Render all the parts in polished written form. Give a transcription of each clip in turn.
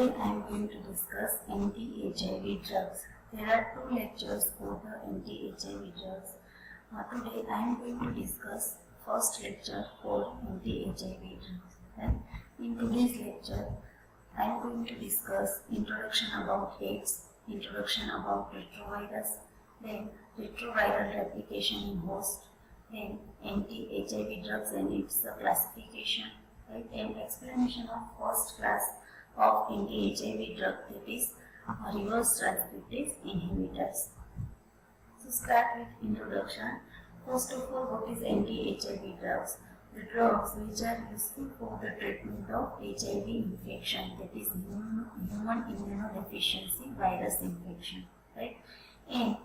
Today I am going to discuss anti-HIV drugs. There are two lectures for the anti-HIV drugs. Today I am going to discuss first lecture for anti-HIV drugs. And in today's lecture, I am going to discuss introduction about AIDS, introduction about retrovirus, then retroviral replication in host, then anti-HIV drugs and its classification, right, and explanation of first class of anti-HIV drug, that is reverse transcriptase inhibitors. So start with introduction. First of all, what is anti-HIV drugs? The drugs which are useful for the treatment of HIV infection, that is human immunodeficiency virus infection, right? And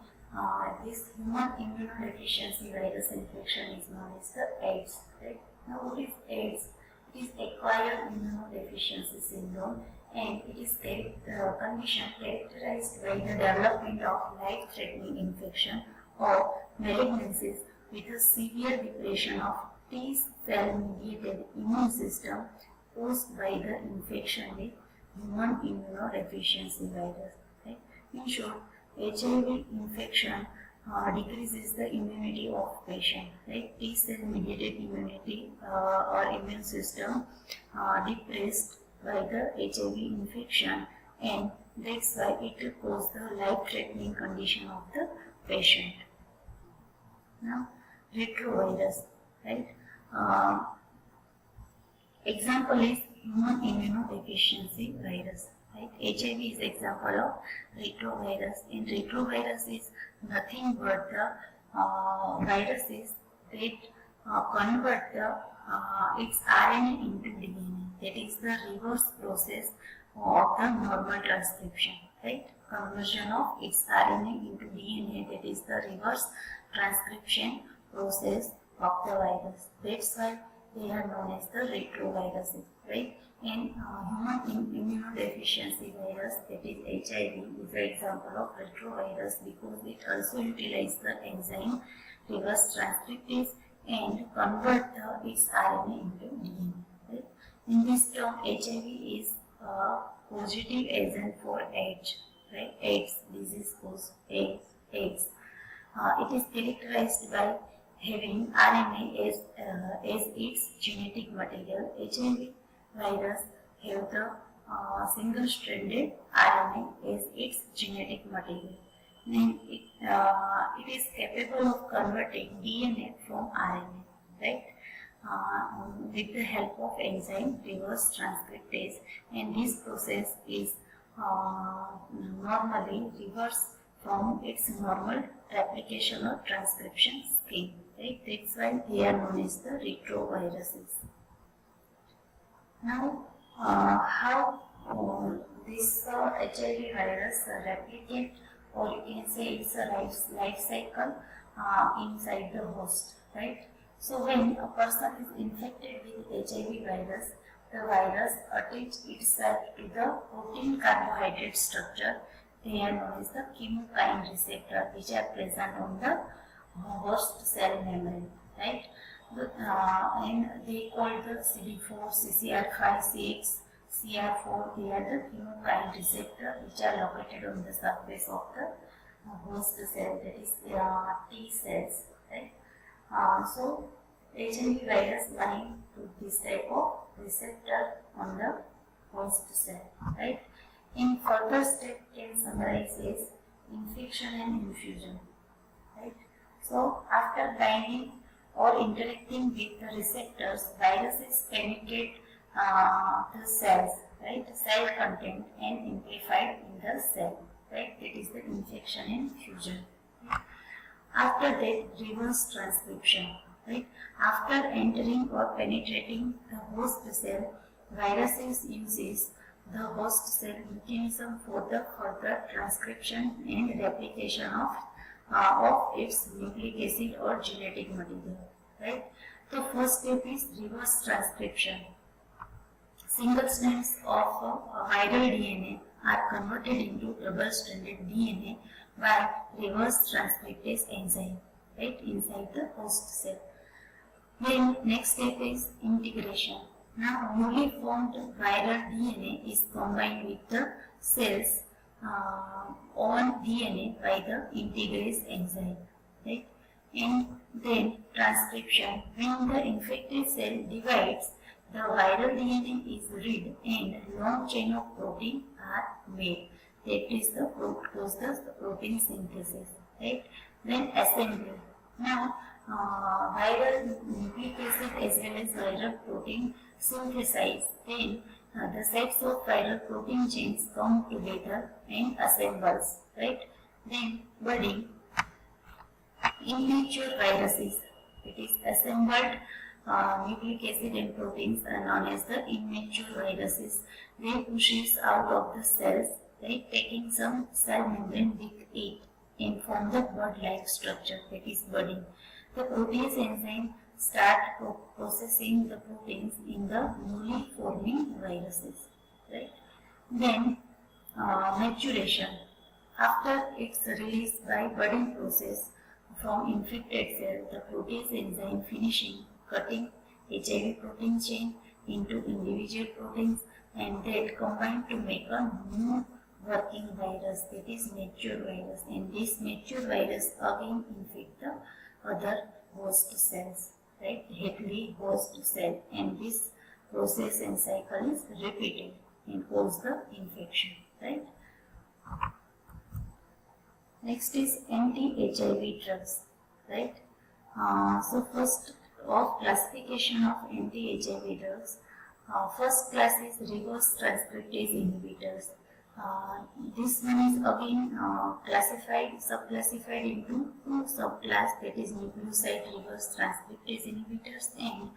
this human immunodeficiency virus infection is known as the AIDS, right? Now what is AIDS? It is acquired immunodeficiency syndrome, and it is a condition characterized by the development of life-threatening infection or malignancies with a severe depression of T-cell-mediated immune system caused by the infection with human immunodeficiency virus. Right? In short, HIV infection decreases the immunity of patient. Right? T-cell-mediated immunity or immune system depressed by the HIV infection, and that's why it causes the life-threatening condition of the patient. Now, retrovirus, right? Example is human immunodeficiency virus. Right? HIV is example of retrovirus, and retrovirus is nothing but the viruses that convert its RNA into DNA. That is the reverse process of the normal transcription. Right? Conversion of its RNA into DNA, that is the reverse transcription process of the virus. That's why they are known as the retroviruses, right? And human immunodeficiency virus, that is HIV, is an example of retrovirus because it also utilizes the enzyme reverse transcriptase and convert its RNA into DNA. Right? In this term, HIV is a positive agent for AIDS, right? AIDS, disease cause AIDS. It is characterized by having RNA as its genetic material. HIV virus have the single-stranded RNA as its genetic material. Then it is capable of converting DNA from RNA, right? With the help of enzyme reverse transcriptase, and this process is normally reversed from its normal replication or transcription scheme. Right? That's why they are known as the retroviruses. Now, how this HIV virus replicate, or you can say it's a life cycle inside the host, right? So when a person is infected with HIV virus, the virus attaches itself to the protein carbohydrate structure. They are known as the chemokine receptor, which are present on the host cell membrane, right? And they call the CD4, CCR5, CX, CR4. They are the chemokine receptor, which are located on the surface of the host cell, that is T cells, right? So HIV virus bind to this type of receptor on the host cell, right? In further step can summarize as infection and infusion, right? So after binding or interacting with the receptors, viruses penetrate the cells, right? Cell content and amplified in the cell, right? That is the infection and fusion. After that, reverse transcription, right? After entering or penetrating the host cell, viruses uses the host cell mechanism for the further transcription and replication of its nucleic acid or genetic material, right? The first step is reverse transcription. Single strands of viral DNA are converted into double-stranded DNA by reverse transcriptase enzyme, right, inside the host cell. Then next step is integration. Now, newly formed viral DNA is combined with the cell's own DNA by the integrase enzyme, right? And then transcription. When the infected cell divides, the viral DNA is read and long chain of protein are made. That is the protein synthesis, right? Then assembly. Now, viral nucleic acid as well as viral protein synthesize. Then the sets of viral protein chains come together and assembles, right? Then budding. Immature viruses. It is assembled nucleic acid and proteins are known as the immature viruses. They pushes out of the cells, right, taking some cell membrane with it and form the bud-like structure, that is budding. The protease enzyme start processing the proteins in the newly forming viruses, right? Then maturation. After its release by budding process from infected cell, the protease enzyme finishing cutting HIV protein chain into individual proteins and that combine to make a new working virus, that is mature virus, and this mature virus again infect the other host cells, right, healthy host cell, and this process and cycle is repeated and cause the infection, right. Next is anti-HIV drugs, right. So first of classification of anti-HIV drugs, first class is reverse transcriptase inhibitors. This one is again subclassified into two subclass, that is nucleoside reverse transcriptase inhibitors and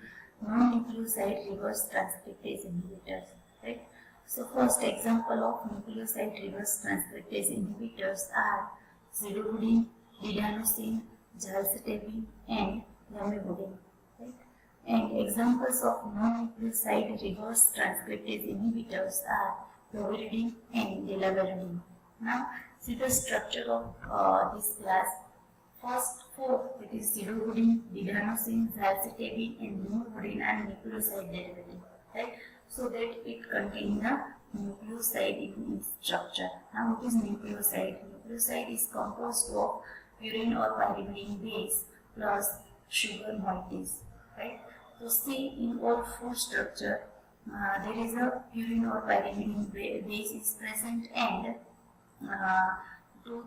non-nucleoside reverse transcriptase inhibitors, right. So first example of nucleoside reverse transcriptase inhibitors are zidovudine, didanosine, jalcetabine and lamivudine, right. And examples of non-nucleoside reverse transcriptase inhibitors are proviridine and delaviridine. Now, see the structure of this class. First four, that is zidovudine, didanosine, jalcetabine and lamivudine are nucleoside derivative, right. So that it contains the nucleoside in its structure. Now, what is nucleoside? Nucleoside is composed of purine or pyrimidine base plus sugar moieties, right. So see in all four structure there is a purine or pyrimidine base is present and to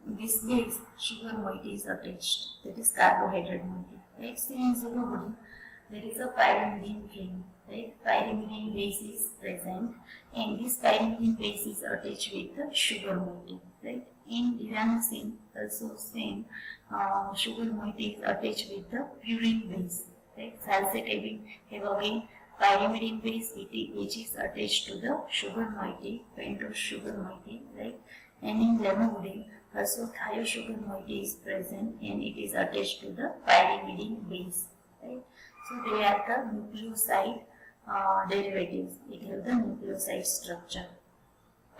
this base sugar moiety is attached, that is carbohydrate moiety, right. See in zidovudine there is a pyrimidine ring, right. Pyrimidine base is present and this pyrimidine base is attached with the sugar moiety, right. In didanosine also same sugar moiety is attached with the purine base, right. Jalcetabine have again pyrimidine base which is attached to the sugar moiety, pentose sugar moiety, right. And in lamivudine also thiosugar moiety is present and it is attached to the pyrimidine base, right. So they are the nucleoside derivatives. It has the nucleoside structure.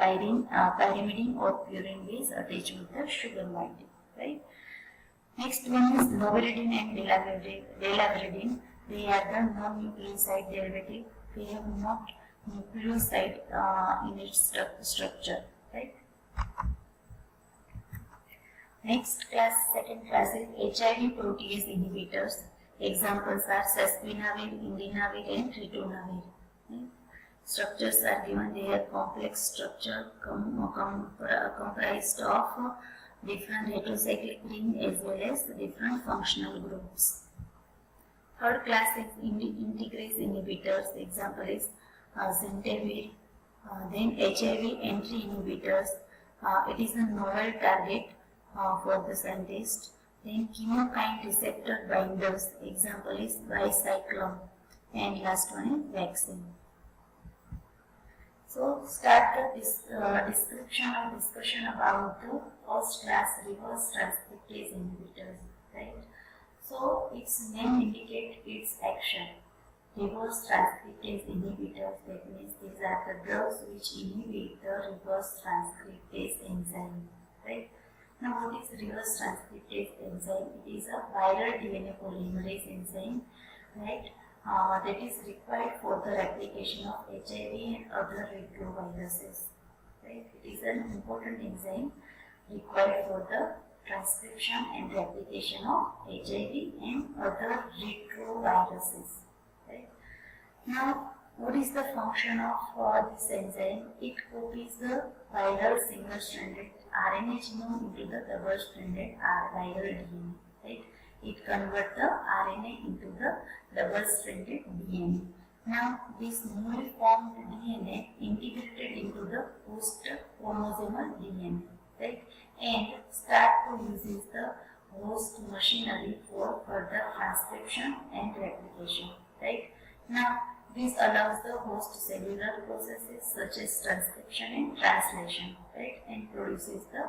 Pyrimidine or purine base attached with the sugar moiety, right. Next one is loviridine and delaviridine. They are the non-nucleoside derivative. They have not nucleoside in its structure, right. Next class, second class is HIV protease inhibitors. Examples are sesquinavir, indinavir and ritonavir. Right? Structures are given. They have complex structure comprised of different heterocyclic ring as well as different functional groups. Third class is integrase inhibitors. Example is zentabir. Then HIV entry inhibitors. It is a novel target for the scientist. Then chemokine receptor binders. Example is bicyclone. And last one is vaccine. So start the discussion about the first class reverse transcriptase inhibitors, right? So its name indicates its action. Reverse transcriptase inhibitors, that means these are the drugs which inhibit the reverse transcriptase enzyme, right? Now what is reverse transcriptase enzyme? It is a viral DNA polymerase enzyme, right? that is required for the replication of HIV and other retroviruses. Right? It is an important enzyme required for the transcription and replication of HIV and other retroviruses. Right? Now, what is the function of this enzyme? It copies the viral single-stranded RNA genome into the double-stranded viral DNA. Right? It converts the RNA into the double-stranded DNA. Now, this newly formed DNA integrated into the host chromosomal DNA, right? And start to use the host machinery for further transcription and replication, right? Now, this allows the host cellular processes such as transcription and translation, right? And produces the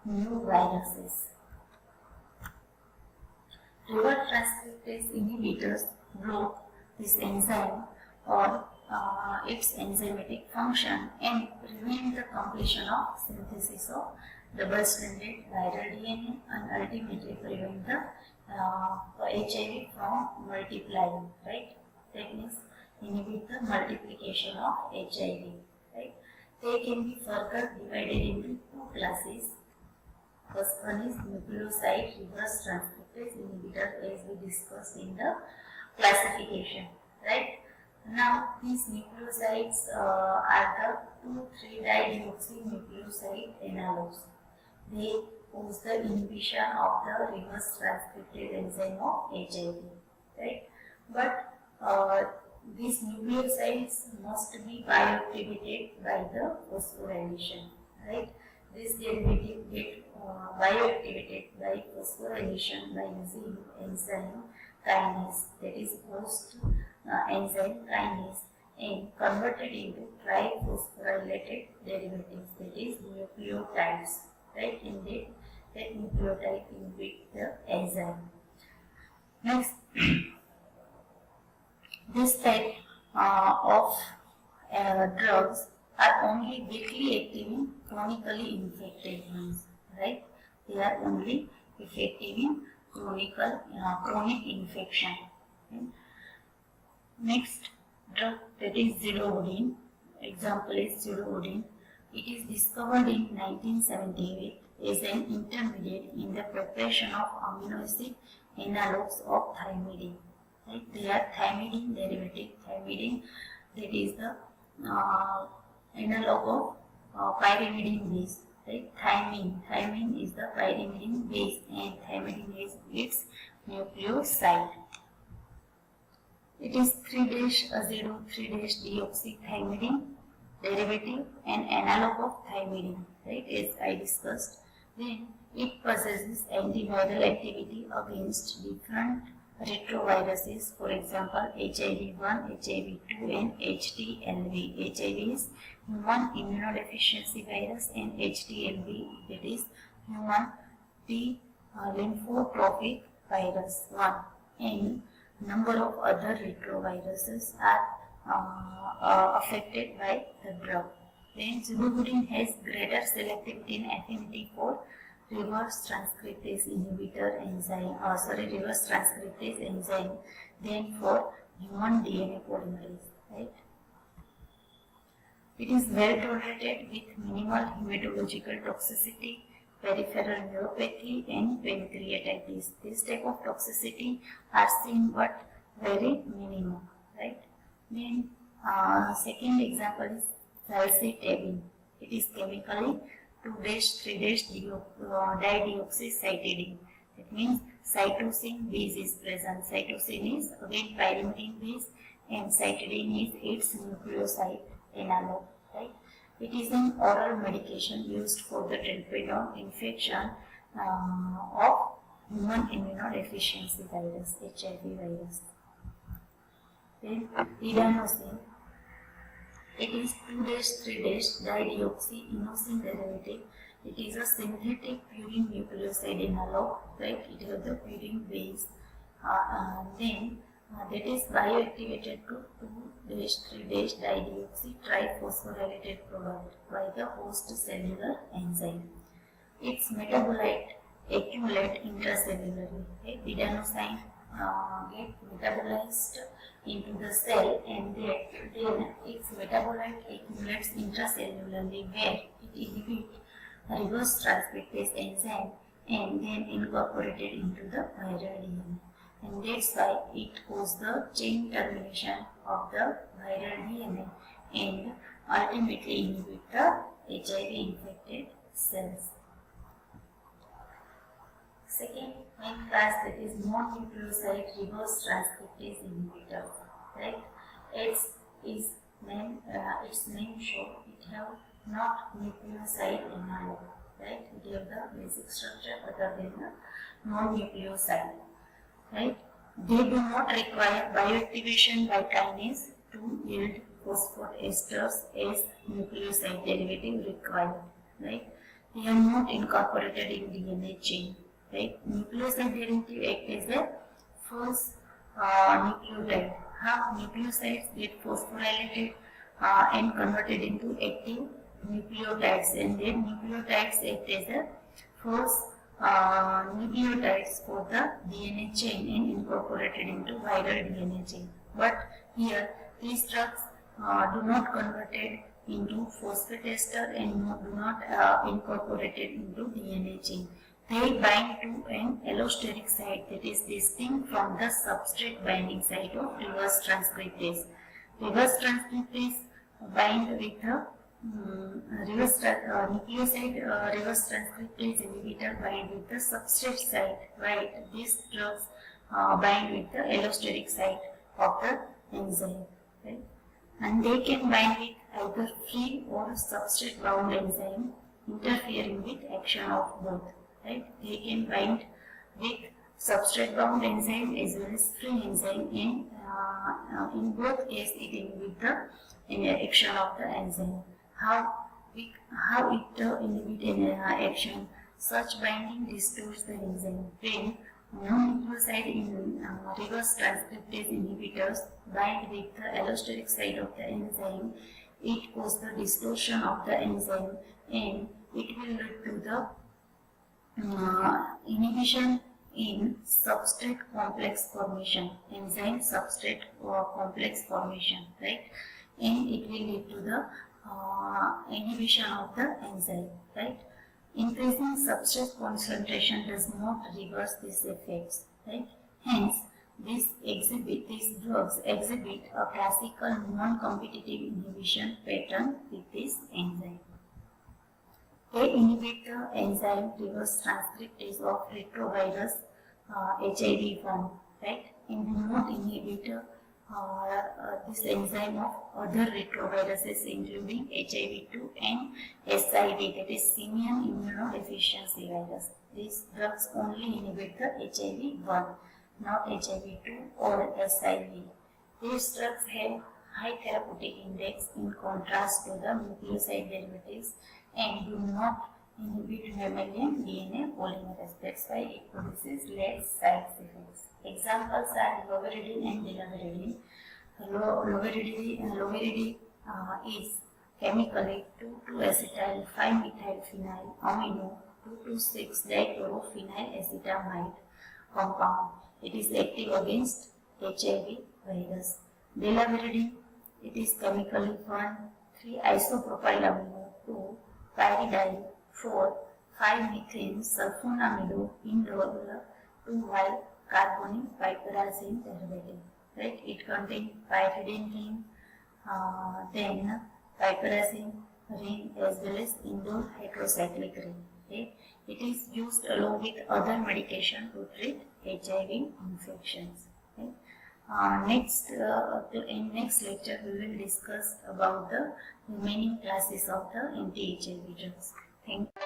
new viruses. Reverse transcriptase inhibitors block this enzyme or its enzymatic function and prevent the completion of synthesis of double-stranded viral DNA and ultimately prevent the HIV from multiplying, right? That means inhibit the multiplication of HIV, right? They can be further divided into two classes. First one is nucleoside reverse transcriptase inhibitor, as we discussed in the classification, right? Now, these nucleosides are the 2,3-dioxynucleoside analogues. They cause the inhibition of the reverse transcriptase enzyme of HIV, right? But these nucleosides must be bioactivated by the phosphorylation, right? This derivative get bioactivated by phosphorylation by using enzyme kinase, that is host enzyme kinase, and converted into triphosphorylated derivatives, that is nucleotides, right? And that nucleotide inhibit the enzyme. Next, this type of drugs are only weakly active in chronically infected ones, right? They are only effective in chronic infection. Okay. Next drug, that is zidovudine. Example is zidovudine. It is discovered in 1978 as an intermediate in the preparation of amino acid analogues of thymidine. Right? They are thymidine derivative. Thymidine, that is the analog of pyrimidine base. Right? Thymine is the pyrimidine base, and thymidine is its nucleoside. It is 3-azido 3-deoxythymidine derivative and analog of thymidine, right, as I discussed. Then it possesses antiviral activity against different retroviruses, for example HIV-1, HIV-2 and HTLV. HIV is human immunodeficiency virus and HTLV, that is human T lymphotrophic virus 1, and number of other retroviruses are affected by the drug. Then zidovudine has greater selectivity and affinity for reverse transcriptase enzyme than for human DNA polymerase, right? It is well tolerated with minimal hematological toxicity, peripheral neuropathy and pancreatitis. This type of toxicity are seen but very minimal, right? Then second example is salcitabine. It is chemically 2-3-dideoxycytidine. That means cytosine base is present. Cytosine is again pyrimidine base and cytidine is its nucleoside analog, right? It is an oral medication used for the treatment of infection of human immunodeficiency virus, HIV virus. Then Adanosine. It is 2-3-dideoxyinosine derivative. It is a synthetic purine nucleoside analog, right? It has the purine base. Then that is bioactivated to 2-3-dideoxy triphosphorylated product by the host cellular enzyme. Its metabolite accumulate intracellularly. Okay? Adenosine get metabolized into the cell, and then its metabolite accumulates intracellularly, where it inhibits reverse transcriptase enzyme and then incorporated into the viral DNA. And that's why it causes the chain termination of the viral DNA and ultimately inhibit the HIV infected cells. Second main class, that is non-nucleoside reverse transcriptase inhibitor. Right? Its name show it have not nucleoside analog. Right? It have the basic structure other than the non-nucleoside. Right? They do not require bioactivation by kinase to yield phosphoesters as nucleoside derivative required. Right? They are not incorporated in DNA chain. Right? Nucleoside derivative act as a false nucleotide. How nucleosides get phosphorylated and converted into active nucleotides, and then nucleotides act as a false nucleotides for the DNA chain and incorporated into viral DNA chain. But here these drugs do not converted into phosphoester and do not incorporated into DNA chain. They bind to an allosteric site that is distinct from the substrate binding site of reverse transcriptase. Reverse transcriptase bind with the nucleoside reverse transcriptase inhibitor bind with the substrate site, right? These drugs bind with the allosteric site of the enzyme, right? And they can bind with either free or substrate bound enzyme, interfering with action of both. Right? They can bind with substrate bound enzyme as well as free enzyme, and in both cases it inhibits the action of the enzyme. How it inhibits action? Such binding distorts the enzyme. When non-nucleoside in reverse transcriptase inhibitors bind with the allosteric site of the enzyme, it causes the distortion of the enzyme, and it will lead to the inhibition in substrate complex formation, enzyme substrate complex formation, right? And it will lead to the inhibition of the enzyme, right? Increasing substrate concentration does not reverse these effects, right? Hence, these drugs exhibit a classical non-competitive inhibition pattern with this enzyme. They inhibit the enzyme reverse transcriptase of retrovirus HIV form, right? And do not inhibit this enzyme of other retroviruses including HIV2 and SIV, that is simian immunodeficiency virus. These drugs only inhibit the HIV1, not HIV2 or SIV. These drugs have high therapeutic index in contrast to the nucleoside derivatives and do not inhibit mammalian DNA polymerase. That's why it produces less side effects. Examples are loveridine and delaveridine. Loveridine is chemically 2,2-acetyl 5-methylphenyl amino 2,2,6-dichlorophényl acetamide compound. It is active against HIV virus. Delaveridine, it is chemically 1,3-isopropyl amino 2,pyridyl 4,5-methane sulfonamide indole 2,Y-carbonic piperazine derivative. Right? It contains pyridine ring, then piperazine ring as well as indole heterocyclic ring. Okay? It is used along with other medication to treat HIV infections. Okay? In next lecture we will discuss about the remaining classes of the anti-HIV drugs. Thank you.